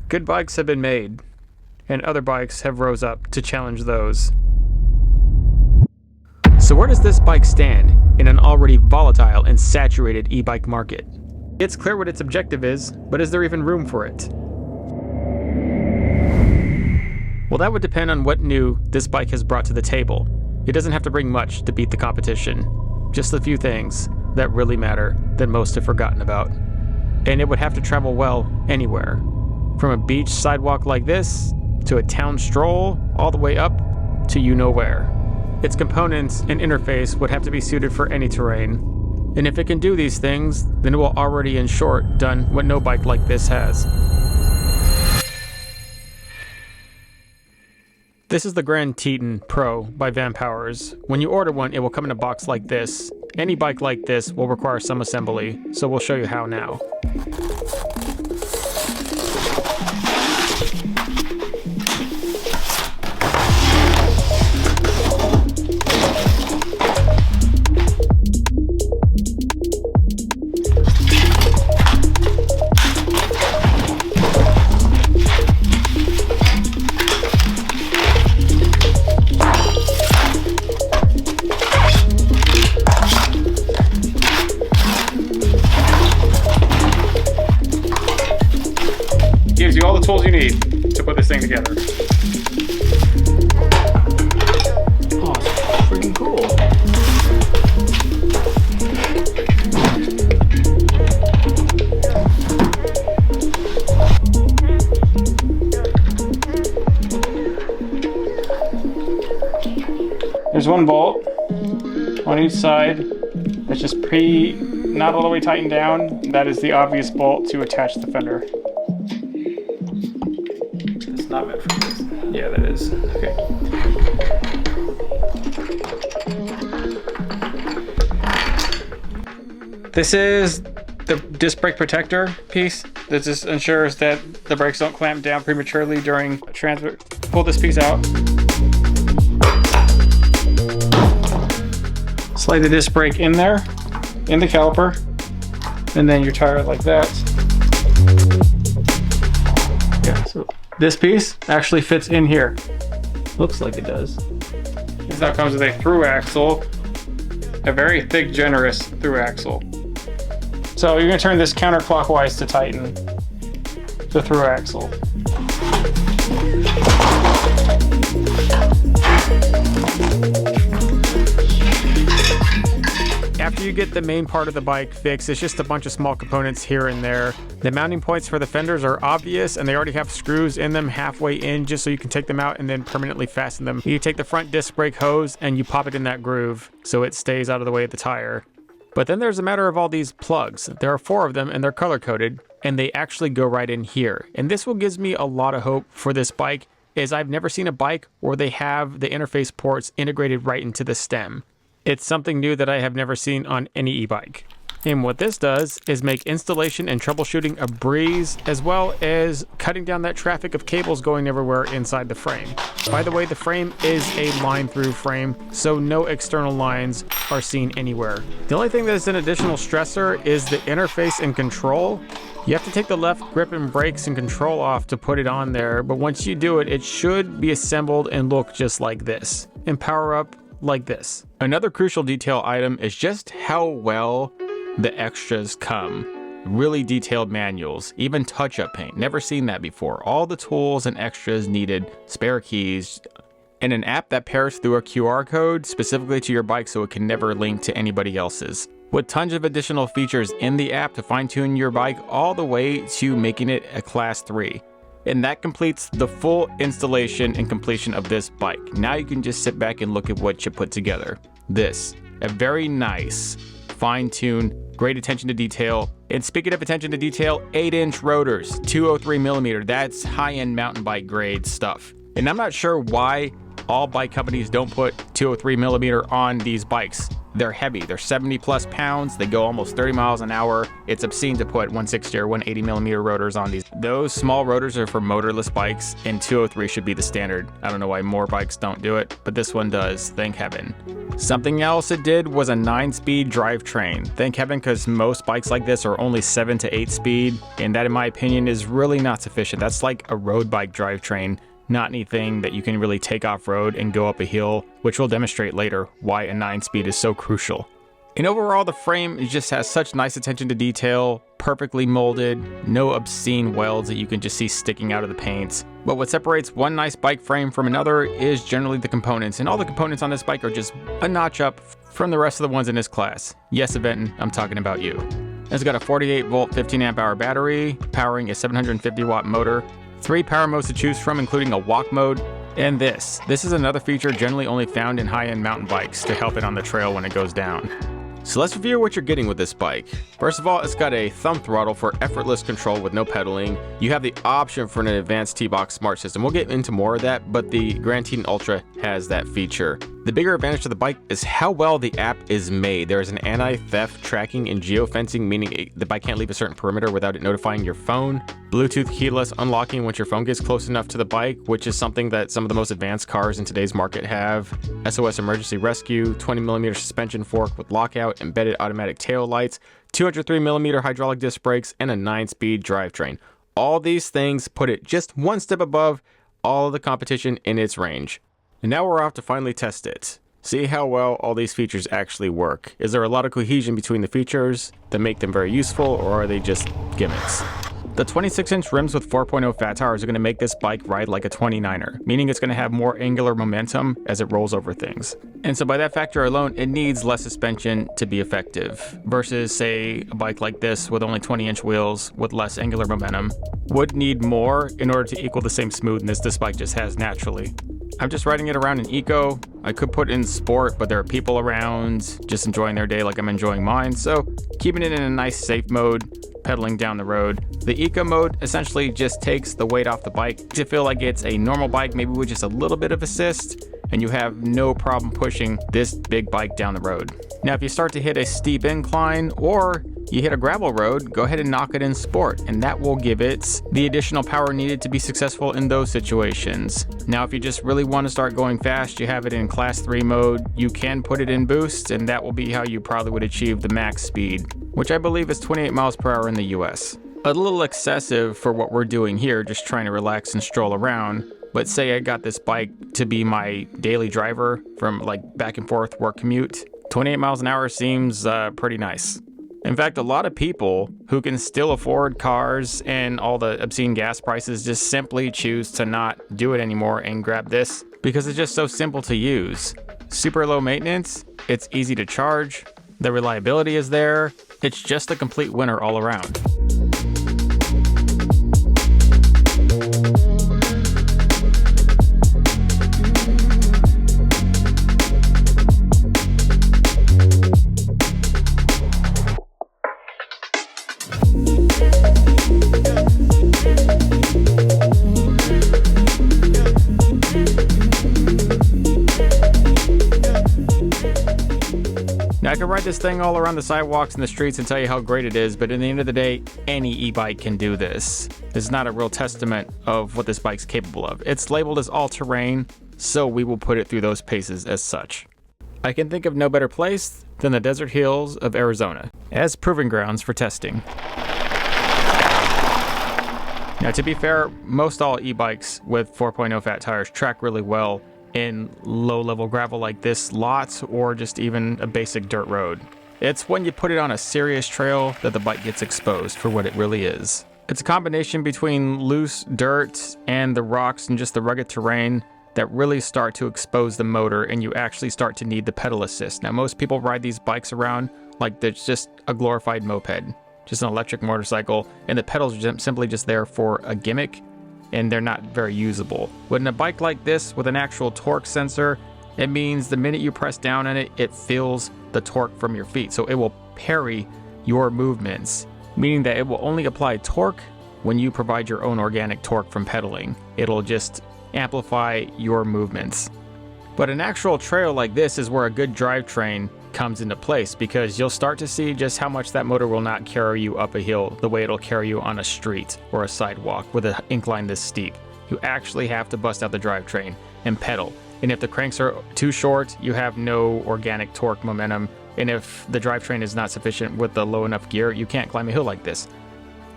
Good bikes have been made, and other bikes have rose up to challenge those. So where does this bike stand in an already volatile and saturated e-bike market? It's clear what its objective is, but is there even room for it? Well, that would depend on what new this bike has brought to the table. It doesn't have to bring much to beat the competition. Just a few things that really matter that most have forgotten about. And it would have to travel well anywhere. From a beach sidewalk like this, to a town stroll, all the way up to you-know-where. Its components and interface would have to be suited for any terrain. And if it can do these things, then it will already, in short, done what no bike like this has. This is the Grand Teton Pro by Vanpowers. When you order one, it will come in a box like this. Any bike like this will require some assembly, so we'll show you how now. Gives you all the tools you need to put this thing together. Oh, it's freaking cool. There's one bolt on each side that's just not all the way tightened down. That is the obvious bolt to attach the fender. It's not meant for this. Yeah, that is. Okay. This is the disc brake protector piece. This just ensures that the brakes don't clamp down prematurely during transit. Pull this piece out. Slide the disc brake in there, in the caliper, and then your tire like that. Yeah, so this piece actually fits in here. Looks like it does. This now comes with a through axle, a very thick, generous through axle. So you're gonna turn this counterclockwise to tighten the through axle. After you get the main part of the bike fixed, it's just a bunch of small components here and there. The mounting points for the fenders are obvious, and they already have screws in them halfway in just so you can take them out and then permanently fasten them. You take the front disc brake hose and you pop it in that groove so it stays out of the way of the tire. But then there's a matter of all these plugs. There are 4 of them and they're color coded, and they actually go right in here. And this will gives me a lot of hope for this bike, is I've never seen a bike where they have the interface ports integrated right into the stem. It's something new that I have never seen on any e-bike. And what this does is make installation and troubleshooting a breeze, as well as cutting down that traffic of cables going everywhere inside the frame. By the way, the frame is a line-through frame, so no external lines are seen anywhere. The only thing that is an additional stressor is the interface and control. You have to take the left grip and brakes and control off to put it on there, but once you do it, it should be assembled and look just like this, and power up like this. Another crucial detail item is just how well the extras come. Really detailed manuals, even touch-up paint. Never seen that before. All the tools and extras needed, spare keys, and an app that pairs through a QR code specifically to your bike so it can never link to anybody else's. With tons of additional features in the app to fine-tune your bike all the way to making it a Class 3. And that completes the full installation and completion of this bike. Now you can just sit back and look at what you put together. This, a very nice, fine-tuned, great attention to detail. And speaking of attention to detail, 8-inch rotors, 203mm, that's high-end mountain bike grade stuff. And I'm not sure why all bike companies don't put 203mm on these bikes. They're heavy. They're 70 plus pounds. They go almost 30 miles an hour. It's obscene to put 160 or 180 millimeter rotors on these. Those small rotors are for motorless bikes, and 203 should be the standard. I don't know why more bikes don't do it, but this one does, thank heaven. Something else it did was a 9-speed drivetrain. Thank heaven, because most bikes like this are only 7 to 8 speed, and that in my opinion is really not sufficient. That's like a road bike drivetrain, not anything that you can really take off road and go up a hill, which we'll demonstrate later why a 9-speed is so crucial. And overall, the frame just has such nice attention to detail, perfectly molded, no obscene welds that you can just see sticking out of the paints. But what separates one nice bike frame from another is generally the components, and all the components on this bike are just a notch up from the rest of the ones in this class. Yes, Aventon, I'm talking about you. It's got a 48 volt 15 amp hour battery, powering a 750 watt motor, 3 power modes to choose from, including a walk mode, and this is another feature generally only found in high-end mountain bikes to help it on the trail when it goes down. So let's review what you're getting with this bike. First of all, it's got a thumb throttle for effortless control with no pedaling. You have the option for an advanced T-Box smart system. We'll get into more of that, but the Grand Teton Ultra has that feature. The bigger advantage of the bike is how well the app is made. There is an anti-theft tracking and geofencing, meaning the bike can't leave a certain perimeter without it notifying your phone. Bluetooth keyless unlocking once your phone gets close enough to the bike, which is something that some of the most advanced cars in today's market have. SOS emergency rescue, 20mm suspension fork with lockout, embedded automatic tail lights, 203mm hydraulic disc brakes, and a 9-speed drivetrain. All these things put it just one step above all of the competition in its range. And now we're off to finally test it. See how well all these features actually work. Is there a lot of cohesion between the features that make them very useful, or are they just gimmicks? The 26-inch rims with 4.0 fat tires are going to make this bike ride like a 29er, meaning it's going to have more angular momentum as it rolls over things. And so by that factor alone, it needs less suspension to be effective, versus say a bike like this with only 20-inch wheels with less angular momentum would need more in order to equal the same smoothness this bike just has naturally. I'm just riding it around in eco. I could put in sport, but there are people around just enjoying their day like I'm enjoying mine, so keeping it in a nice safe mode, pedaling down the road. The eco mode essentially just takes the weight off the bike to feel like it's a normal bike, maybe with just a little bit of assist, and you have no problem pushing this big bike down the road. Now, if you start to hit a steep incline or you hit a gravel road, go ahead and knock it in sport, and that will give it the additional power needed to be successful in those situations. Now, if you just really want to start going fast, you have it in class 3 mode. You can put it in boost, and that will be how you probably would achieve the max speed, which I believe is 28 miles per hour in the US. A little excessive for what we're doing here, just trying to relax and stroll around. But say I got this bike to be my daily driver from like back and forth work commute, 28 miles an hour seems pretty nice. In fact, a lot of people who can still afford cars and all the obscene gas prices just simply choose to not do it anymore and grab this because it's just so simple to use. Super low maintenance, it's easy to charge, the reliability is there, it's just a complete winner all around. Now, I can ride this thing all around the sidewalks and the streets and tell you how great it is, but at the end of the day, any e-bike can do this. This is not a real testament of what this bike's capable of. It's labeled as all-terrain, so we will put it through those paces as such. I can think of no better place than the desert hills of Arizona as proving grounds for testing. Now, to be fair, most all e-bikes with 4.0 fat tires track really well in low-level gravel like this lot, or just even a basic dirt road. It's when you put it on a serious trail that the bike gets exposed for what it really is. It's a combination between loose dirt and the rocks and just the rugged terrain that really start to expose the motor, and you actually start to need the pedal assist. Now, most people ride these bikes around like they're just a glorified moped, just an electric motorcycle, and the pedals are simply just there for a gimmick, and they're not very usable. But in a bike like this with an actual torque sensor, it means the minute you press down on it, it feels the torque from your feet. So it will parry your movements, meaning that it will only apply torque when you provide your own organic torque from pedaling. It'll just amplify your movements. But an actual trail like this is where a good drivetrain comes into place, because you'll start to see just how much that motor will not carry you up a hill the way it'll carry you on a street or a sidewalk with an incline this steep. You actually have to bust out the drivetrain and pedal. And if the cranks are too short, you have no organic torque momentum. And if the drivetrain is not sufficient with the low enough gear, you can't climb a hill like this.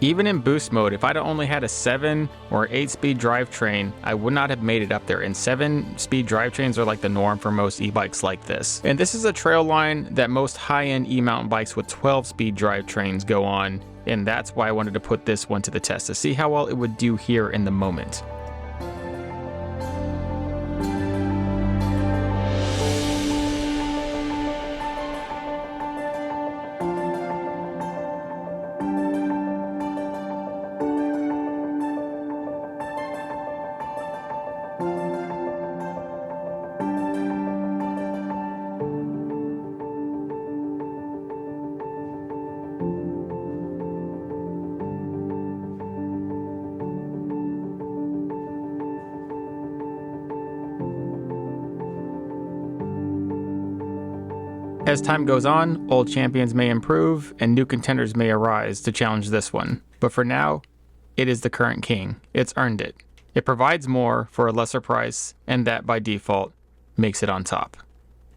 Even in boost mode, if I'd only had a 7 or 8-speed drivetrain, I would not have made it up there. And 7-speed drivetrains are like the norm for most e-bikes like this. And this is a trail line that most high-end e-mountain bikes with 12-speed drivetrains go on. And that's why I wanted to put this one to the test, to see how well it would do here in the moment. As time goes on, old champions may improve and new contenders may arise to challenge this one. But for now, it is the current king. It's earned it. It provides more for a lesser price, and that by default makes it on top.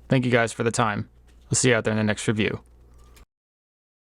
Thank you guys for the time. We'll see you out there in the next review.